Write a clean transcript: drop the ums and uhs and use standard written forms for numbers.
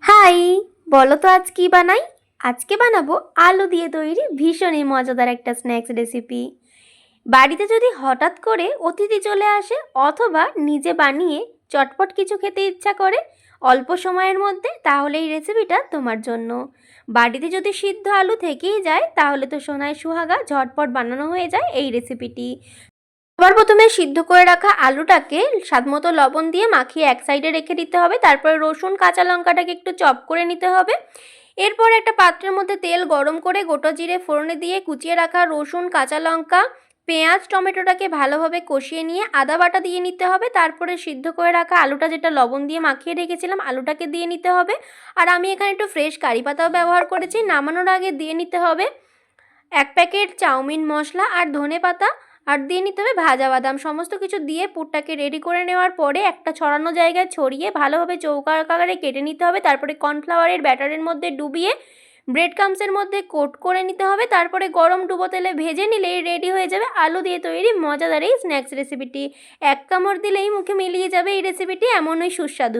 High, বলো তো আজ কি বানাই। আজকে বানাবো আলু দিয়ে তৈরি ভীষণই মজাদার একটা স্ন্যাক্স রেসিপি। বাড়িতে যদি হঠাৎ করে অতিথি চলে আসে অথবা নিজে বানিয়ে চটপট কিছু খেতে ইচ্ছা করে অল্প সময়ের মধ্যে, তাহলে এই রেসিপিটা তোমার জন্য। বাড়িতে যদি সিদ্ধ আলু থেকেই যায় তাহলে তো সোনায় সুহাগা, ঝটপট বানানো হয়ে যায় এই রেসিপিটি। সবার প্রথমে সিদ্ধ করে রাখা আলুটাকে স্বাদমতো লবণ দিয়ে মাখিয়ে এক সাইডে রেখে দিতে হবে। তারপরে রসুন কাঁচা লঙ্কাটাকে একটু চপ করে নিতে হবে। এরপর একটা পাত্রের মধ্যে তেল গরম করে গোটা জিরে ফোড়নে দিয়ে কুচিয়ে রাখা রসুন কাঁচা লঙ্কা পেঁয়াজ টমেটোটাকে ভালোভাবে কষিয়ে নিয়ে আদা বাটা দিয়ে নিতে হবে। তারপরে সিদ্ধ করে রাখা আলুটা, যেটা লবণ দিয়ে মাখিয়ে রেখেছিলাম, আলুটাকে দিয়ে নিতে হবে। আর আমি এখানে একটু ফ্রেশ কারি পাতাও ব্যবহার করেছি। নামানোর আগে দিয়ে নিতে হবে 1 প্যাকেট চাউমিন মশলা আর ধনে পাতা, আর দিয়ে নিতে হবে ভাজা বাদাম। সমস্ত কিছু দিয়ে পুরটাকে রেডি করে নেওয়ার পরে একটা ছড়ানো জায়গায় ছড়িয়ে ভালোভাবে চৌকার আকারে কেটে নিতে হবে। তারপরে কর্নফ্লাওয়ারের ব্যাটারের মধ্যে ডুবিয়ে ব্রেড ক্রাম্বসের মধ্যে কোট করে নিতে হবে। তারপরে গরম ডুবো তেলে ভেজে নিলেই রেডি হয়ে যাবে আলু দিয়ে তৈরি মজাদার এই স্ন্যাক্স রেসিপিটি। এক কামড় দিলেই মুখে মিলিয়ে যাবে এই রেসিপিটি, এমনই সুস্বাদু।